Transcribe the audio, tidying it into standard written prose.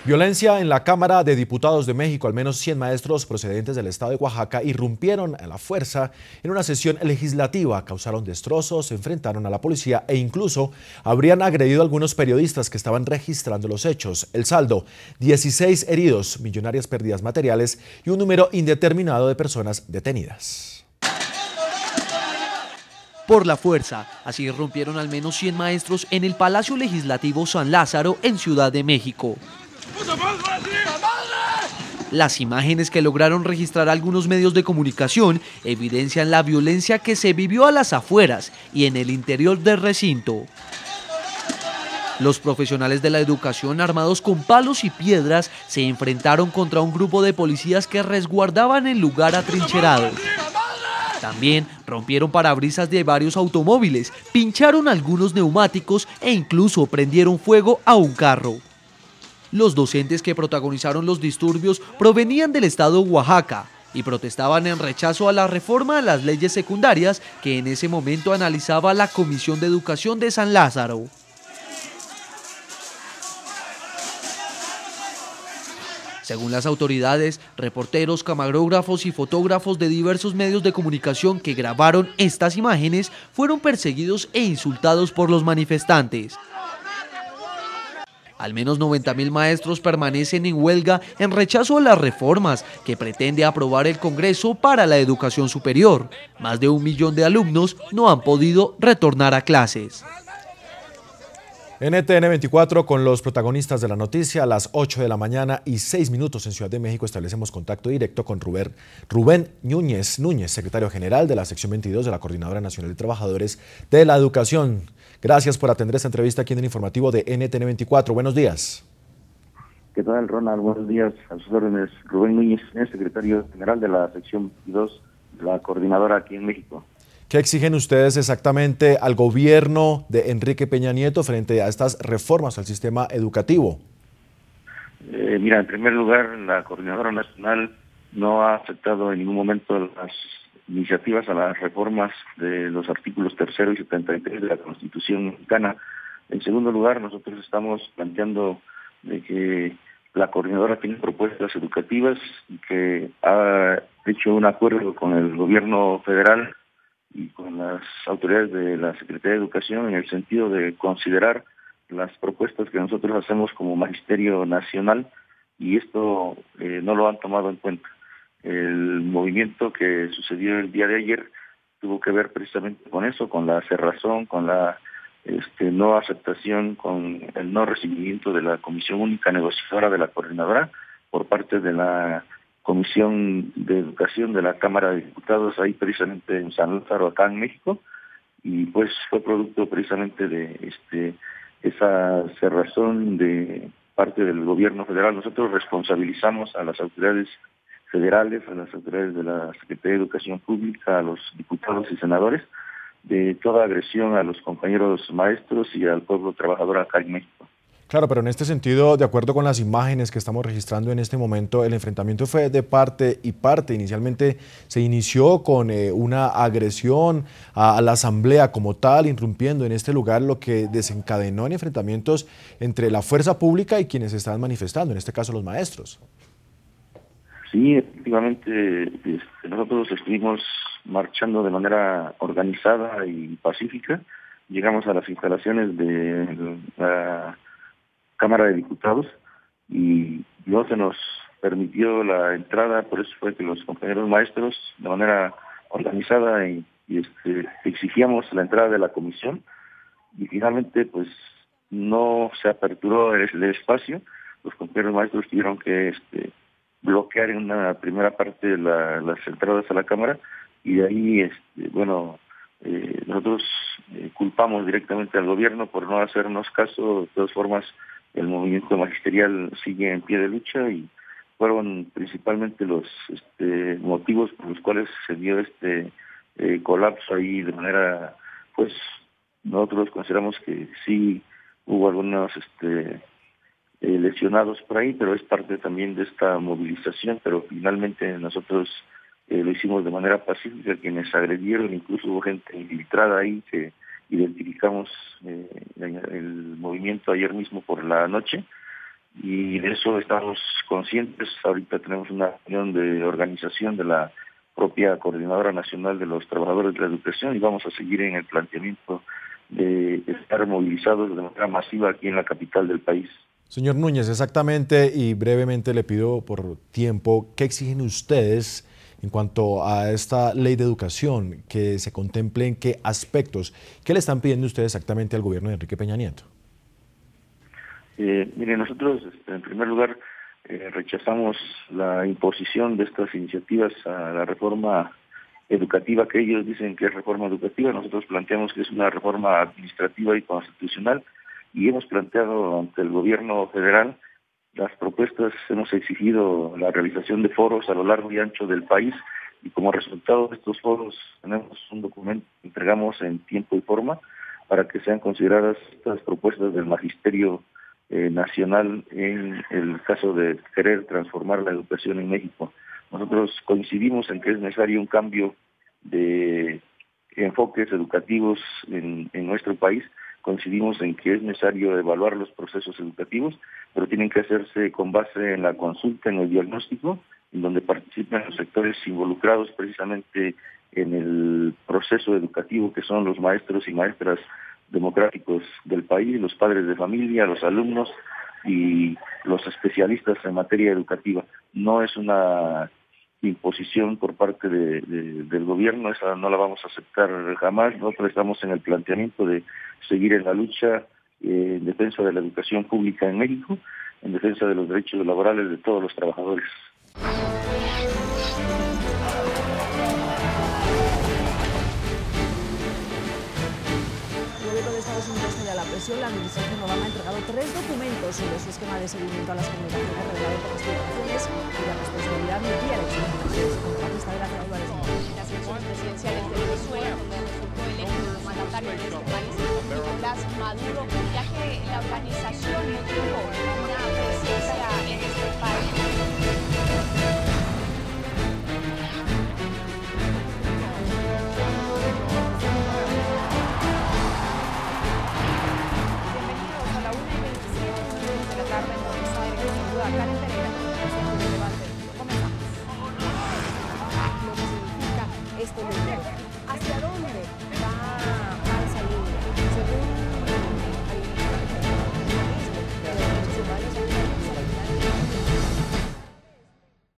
Violencia en la Cámara de Diputados de México. Al menos 100 maestros procedentes del estado de Oaxaca irrumpieron a la fuerza en una sesión legislativa, causaron destrozos, se enfrentaron a la policía e incluso habrían agredido a algunos periodistas que estaban registrando los hechos. El saldo: 16 heridos, millonarias pérdidas materiales y un número indeterminado de personas detenidas. Por la fuerza, así irrumpieron al menos 100 maestros en el Palacio Legislativo San Lázaro en Ciudad de México. Las imágenes que lograron registrar algunos medios de comunicación evidencian la violencia que se vivió a las afueras y en el interior del recinto. Los profesionales de la educación, armados con palos y piedras, se enfrentaron contra un grupo de policías que resguardaban el lugar atrincherados. También rompieron parabrisas de varios automóviles, pincharon algunos neumáticos e incluso prendieron fuego a un carro. Los docentes que protagonizaron los disturbios provenían del estado de Oaxaca y protestaban en rechazo a la reforma a las leyes secundarias que en ese momento analizaba la Comisión de Educación de San Lázaro. Según las autoridades, reporteros, camarógrafos y fotógrafos de diversos medios de comunicación que grabaron estas imágenes fueron perseguidos e insultados por los manifestantes. Al menos 90.000 maestros permanecen en huelga en rechazo a las reformas que pretende aprobar el Congreso para la educación superior. Más de 1 millón de alumnos no han podido retornar a clases. NTN 24 con los protagonistas de la noticia. A las 8 de la mañana y 6 minutos en Ciudad de México establecemos contacto directo con Rubén Núñez, secretario general de la sección 22 de la Coordinadora Nacional de Trabajadores de la Educación. Gracias por atender esta entrevista aquí en el informativo de NTN 24. Buenos días. ¿Qué tal, Ronald? Buenos días. A sus órdenes, Rubén Núñez, secretario general de la sección 22 de la Coordinadora aquí en México. ¿Qué exigen ustedes exactamente al gobierno de Enrique Peña Nieto frente a estas reformas al sistema educativo? Mira, en primer lugar, la Coordinadora Nacional no ha aceptado en ningún momento las iniciativas a las reformas de los artículos 3 y 73 de la Constitución mexicana. En segundo lugar, nosotros estamos planteando de que la Coordinadora tiene propuestas educativas y que ha hecho un acuerdo con el gobierno federal y con las autoridades de la Secretaría de Educación en el sentido de considerar las propuestas que nosotros hacemos como Magisterio Nacional, y esto no lo han tomado en cuenta. El movimiento que sucedió el día de ayer tuvo que ver precisamente con eso, con la cerrazón, con la no aceptación, con el no recibimiento de la Comisión Única Negociadora de la Coordinadora por parte de la Comisión de Educación de la Cámara de Diputados, ahí precisamente en San Lázaro, acá en México, y pues fue producto precisamente de esa cerrazón de parte del gobierno federal. Nosotros responsabilizamos a las autoridades federales, a las autoridades de la Secretaría de Educación Pública, a los diputados y senadores, de toda agresión a los compañeros maestros y al pueblo trabajador acá en México. Claro, pero en este sentido, de acuerdo con las imágenes que estamos registrando en este momento, el enfrentamiento fue de parte y parte. Inicialmente se inició con una agresión a la asamblea como tal, irrumpiendo en este lugar, lo que desencadenó en enfrentamientos entre la fuerza pública y quienes estaban manifestando, en este caso los maestros. Sí, efectivamente, nosotros estuvimos marchando de manera organizada y pacífica. Llegamos a las instalaciones de la Cámara de Diputados y no se nos permitió la entrada, por eso fue que los compañeros maestros de manera organizada exigíamos la entrada de la comisión, y finalmente pues no se aperturó el espacio. Los compañeros maestros tuvieron que bloquear en una primera parte las entradas a la Cámara, y de ahí nosotros culpamos directamente al gobierno por no hacernos caso. De todas formas, el movimiento magisterial sigue en pie de lucha y fueron principalmente los motivos por los cuales se dio colapso ahí de manera, pues nosotros consideramos que sí hubo algunos lesionados por ahí, pero es parte también de esta movilización, pero finalmente nosotros lo hicimos de manera pacífica. Quienes agredieron, incluso hubo gente infiltrada ahí que identificamos el movimiento ayer mismo por la noche, y de eso estamos conscientes. Ahorita tenemos una reunión de organización de la propia Coordinadora Nacional de los Trabajadores de la Educación y vamos a seguir en el planteamiento de estar movilizados de manera masiva aquí en la capital del país. Señor Núñez, exactamente y brevemente le pido por tiempo, ¿qué exigen ustedes en cuanto a esta ley de educación? Que se contemple en qué aspectos. ¿Qué le están pidiendo ustedes exactamente al gobierno de Enrique Peña Nieto? Mire, nosotros en primer lugar rechazamos la imposición de estas iniciativas a la reforma educativa, que ellos dicen que es reforma educativa. Nosotros planteamos que es una reforma administrativa y constitucional y hemos planteado ante el gobierno federal las propuestas. Hemos exigido la realización de foros a lo largo y ancho del país y como resultado de estos foros tenemos un documento que entregamos en tiempo y forma para que sean consideradas estas propuestas del magisterio nacional en el caso de querer transformar la educación en México. Nosotros coincidimos en que es necesario un cambio de enfoques educativos en nuestro país. Coincidimos en que es necesario evaluar los procesos educativos, pero tienen que hacerse con base en la consulta, en el diagnóstico, en donde participan los sectores involucrados precisamente en el proceso educativo, que son los maestros y maestras democráticos del país, los padres de familia, los alumnos y los especialistas en materia educativa. No es una imposición por parte del gobierno, esa no la vamos a aceptar jamás. Nosotros estamos en el planteamiento de seguir en la lucha en defensa de la educación pública en México, en defensa de los derechos laborales de todos los trabajadores. La presión, la administración Obama ha entregado 3 documentos sobre su esquema de seguimiento a las comunicaciones revelado por investigaciones y la responsabilidad no quiere las elecciones presidenciales de Venezuela, donde resultó electo como mandatario de este país Nicolás Maduro, ya que la organización no tuvo una presencia en este país. Karen Pereira, con el debate. Comenzamos. Lo que significa este movimiento.